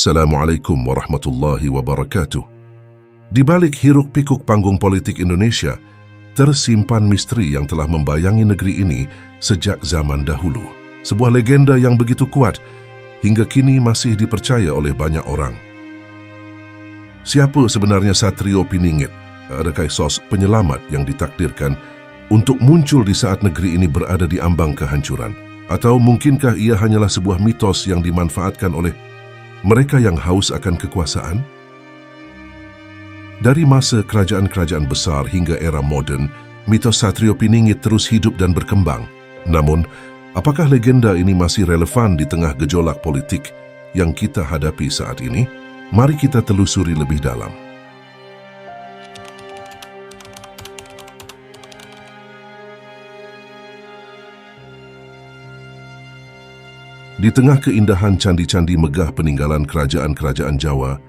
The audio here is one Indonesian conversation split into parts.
Assalamualaikum warahmatullahi wabarakatuh. Di balik hiruk-pikuk panggung politik Indonesia, tersimpan misteri yang telah membayangi negeri ini sejak zaman dahulu. Sebuah legenda yang begitu kuat, hingga kini masih dipercaya oleh banyak orang. Siapa sebenarnya Satrio Piningit? Adakah sosok penyelamat yang ditakdirkan untuk muncul di saat negeri ini berada di ambang kehancuran? Atau mungkinkah ia hanyalah sebuah mitos yang dimanfaatkan oleh mereka yang haus akan kekuasaan? Dari masa kerajaan-kerajaan besar hingga era moden, mitos Satrio Piningit terus hidup dan berkembang. Namun, apakah legenda ini masih relevan di tengah gejolak politik yang kita hadapi saat ini? Mari kita telusuri lebih dalam. Di tengah keindahan candi-candi megah peninggalan kerajaan-kerajaan Jawa,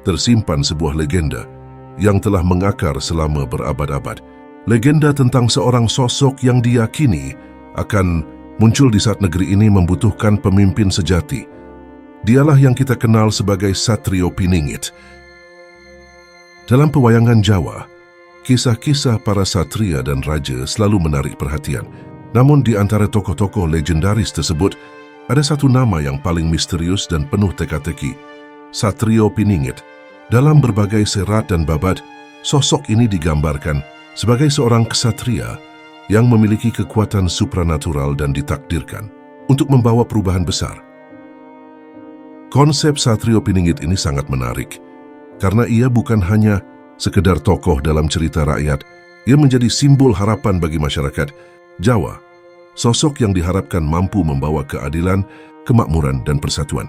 tersimpan sebuah legenda yang telah mengakar selama berabad-abad. Legenda tentang seorang sosok yang diyakini akan muncul di saat negeri ini membutuhkan pemimpin sejati. Dialah yang kita kenal sebagai Satrio Piningit. Dalam pewayangan Jawa, kisah-kisah para satria dan raja selalu menarik perhatian. Namun di antara tokoh-tokoh legendaris tersebut, ada satu nama yang paling misterius dan penuh teka-teki, Satrio Piningit. Dalam berbagai serat dan babad, sosok ini digambarkan sebagai seorang ksatria yang memiliki kekuatan supranatural dan ditakdirkan untuk membawa perubahan besar. Konsep Satrio Piningit ini sangat menarik, karena ia bukan hanya sekedar tokoh dalam cerita rakyat, ia menjadi simbol harapan bagi masyarakat Jawa. Sosok yang diharapkan mampu membawa keadilan, kemakmuran, dan persatuan.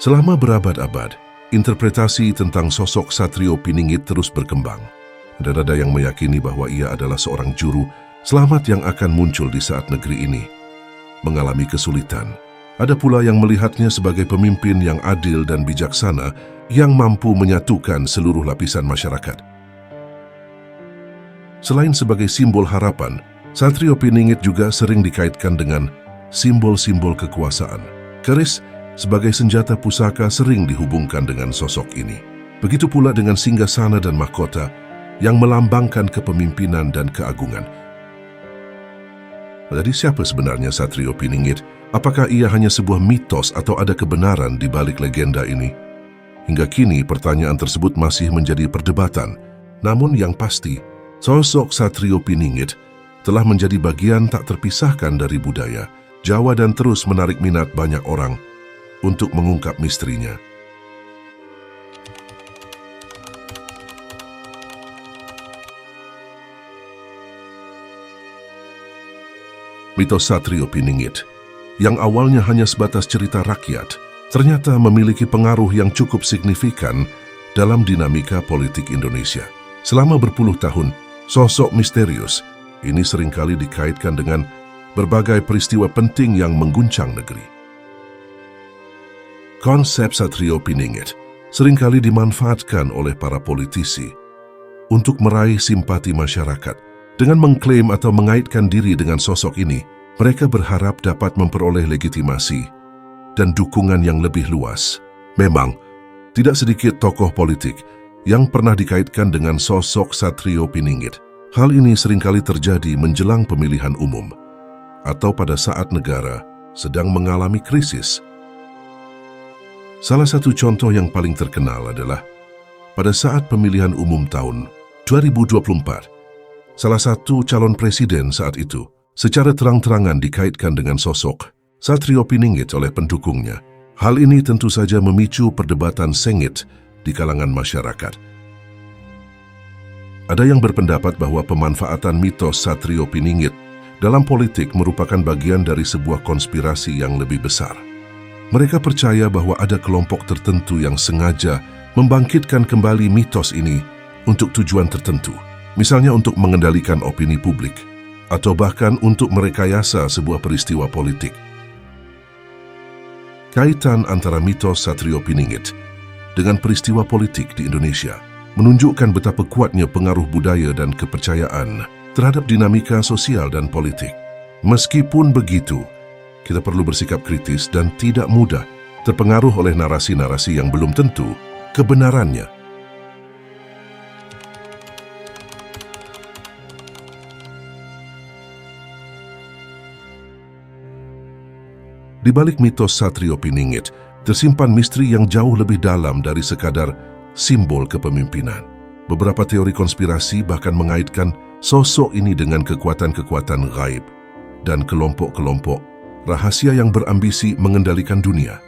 Selama berabad-abad, interpretasi tentang sosok Satrio Piningit terus berkembang. Ada yang meyakini bahwa ia adalah seorang juru selamat yang akan muncul di saat negeri ini mengalami kesulitan. Ada pula yang melihatnya sebagai pemimpin yang adil dan bijaksana yang mampu menyatukan seluruh lapisan masyarakat. Selain sebagai simbol harapan, Satrio Piningit juga sering dikaitkan dengan simbol-simbol kekuasaan. Keris sebagai senjata pusaka sering dihubungkan dengan sosok ini. Begitu pula dengan singgasana dan mahkota yang melambangkan kepemimpinan dan keagungan. Jadi siapa sebenarnya Satrio Piningit? Apakah ia hanya sebuah mitos atau ada kebenaran di balik legenda ini? Hingga kini pertanyaan tersebut masih menjadi perdebatan. Namun yang pasti, sosok Satrio Piningit telah menjadi bagian tak terpisahkan dari budaya Jawa dan terus menarik minat banyak orang untuk mengungkap misterinya. Mitos Satrio Piningit, yang awalnya hanya sebatas cerita rakyat, ternyata memiliki pengaruh yang cukup signifikan dalam dinamika politik Indonesia. Selama berpuluh tahun, sosok misterius ini seringkali dikaitkan dengan berbagai peristiwa penting yang mengguncang negeri. Konsep Satrio Piningit seringkali dimanfaatkan oleh para politisi untuk meraih simpati masyarakat. Dengan mengklaim atau mengaitkan diri dengan sosok ini, mereka berharap dapat memperoleh legitimasi dan dukungan yang lebih luas. Memang, tidak sedikit tokoh politik yang pernah dikaitkan dengan sosok Satrio Piningit. Hal ini seringkali terjadi menjelang pemilihan umum atau pada saat negara sedang mengalami krisis. Salah satu contoh yang paling terkenal adalah pada saat pemilihan umum tahun 2024. Salah satu calon presiden saat itu secara terang-terangan dikaitkan dengan sosok Satrio Piningit oleh pendukungnya. Hal ini tentu saja memicu perdebatan sengit di kalangan masyarakat. Ada yang berpendapat bahwa pemanfaatan mitos Satrio Piningit dalam politik merupakan bagian dari sebuah konspirasi yang lebih besar. Mereka percaya bahwa ada kelompok tertentu yang sengaja membangkitkan kembali mitos ini untuk tujuan tertentu, misalnya untuk mengendalikan opini publik, atau bahkan untuk merekayasa sebuah peristiwa politik. Kaitan antara mitos Satrio Piningit dengan peristiwa politik di Indonesia menunjukkan betapa kuatnya pengaruh budaya dan kepercayaan terhadap dinamika sosial dan politik. Meskipun begitu, kita perlu bersikap kritis dan tidak mudah terpengaruh oleh narasi-narasi yang belum tentu kebenarannya. Di balik mitos Satrio Piningit, tersimpan misteri yang jauh lebih dalam dari sekadar simbol kepemimpinan. Beberapa teori konspirasi bahkan mengaitkan sosok ini dengan kekuatan-kekuatan gaib dan kelompok-kelompok rahasia yang berambisi mengendalikan dunia.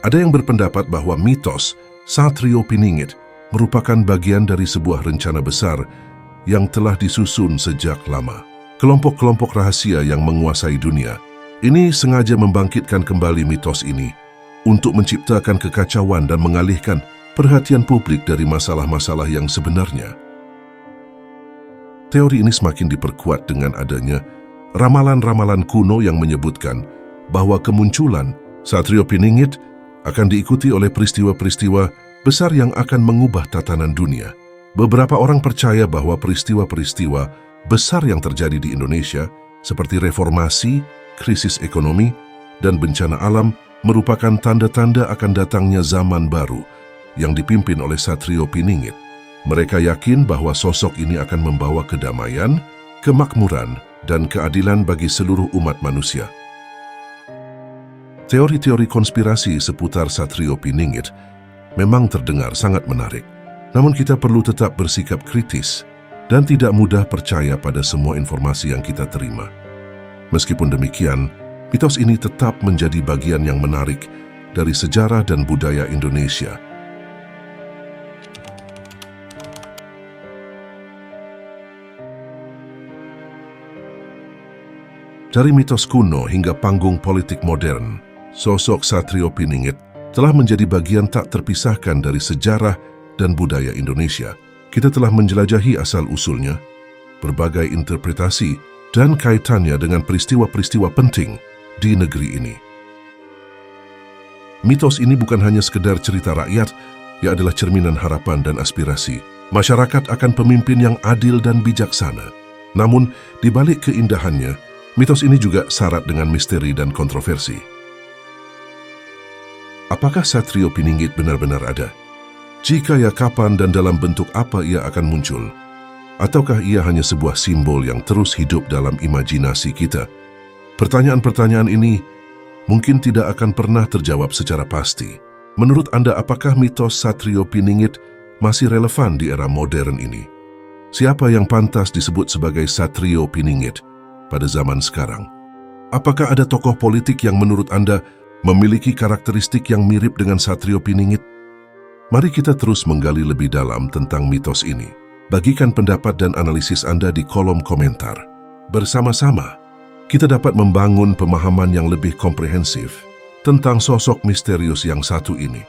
Ada yang berpendapat bahwa mitos Satrio Piningit merupakan bagian dari sebuah rencana besar yang telah disusun sejak lama. Kelompok-kelompok rahasia yang menguasai dunia ini sengaja membangkitkan kembali mitos ini untuk menciptakan kekacauan dan mengalihkan perhatian publik dari masalah-masalah yang sebenarnya. Teori ini semakin diperkuat dengan adanya ramalan-ramalan kuno yang menyebutkan bahwa kemunculan Satrio Piningit akan diikuti oleh peristiwa-peristiwa besar yang akan mengubah tatanan dunia. Beberapa orang percaya bahwa peristiwa-peristiwa besar yang terjadi di Indonesia seperti reformasi, krisis ekonomi, dan bencana alam merupakan tanda-tanda akan datangnya zaman baru yang dipimpin oleh Satrio Piningit. Mereka yakin bahwa sosok ini akan membawa kedamaian, kemakmuran, dan keadilan bagi seluruh umat manusia. Teori-teori konspirasi seputar Satrio Piningit memang terdengar sangat menarik. Namun kita perlu tetap bersikap kritis dan tidak mudah percaya pada semua informasi yang kita terima. Meskipun demikian, mitos ini tetap menjadi bagian yang menarik dari sejarah dan budaya Indonesia. Dari mitos kuno hingga panggung politik modern, sosok Satrio Piningit telah menjadi bagian tak terpisahkan dari sejarah dan budaya Indonesia. Kita telah menjelajahi asal-usulnya, berbagai interpretasi, dan kaitannya dengan peristiwa-peristiwa penting di negeri ini. Mitos ini bukan hanya sekedar cerita rakyat, ia adalah cerminan harapan dan aspirasi masyarakat akan pemimpin yang adil dan bijaksana. Namun, di balik keindahannya, mitos ini juga syarat dengan misteri dan kontroversi. Apakah Satrio Piningit benar-benar ada? Jika ya, kapan dan dalam bentuk apa ia akan muncul? Ataukah ia hanya sebuah simbol yang terus hidup dalam imajinasi kita? Pertanyaan-pertanyaan ini mungkin tidak akan pernah terjawab secara pasti. Menurut Anda, apakah mitos Satrio Piningit masih relevan di era modern ini? Siapa yang pantas disebut sebagai Satrio Piningit pada zaman sekarang? Apakah ada tokoh politik yang menurut Anda memiliki karakteristik yang mirip dengan Satrio Piningit? Mari kita terus menggali lebih dalam tentang mitos ini. Bagikan pendapat dan analisis Anda di kolom komentar. Bersama-sama, kita dapat membangun pemahaman yang lebih komprehensif tentang sosok misterius yang satu ini.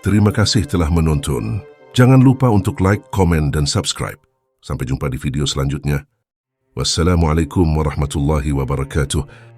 Terima kasih telah menonton. Jangan lupa untuk like, komen, dan subscribe. Sampai jumpa di video selanjutnya. Wassalamualaikum warahmatullahi wabarakatuh.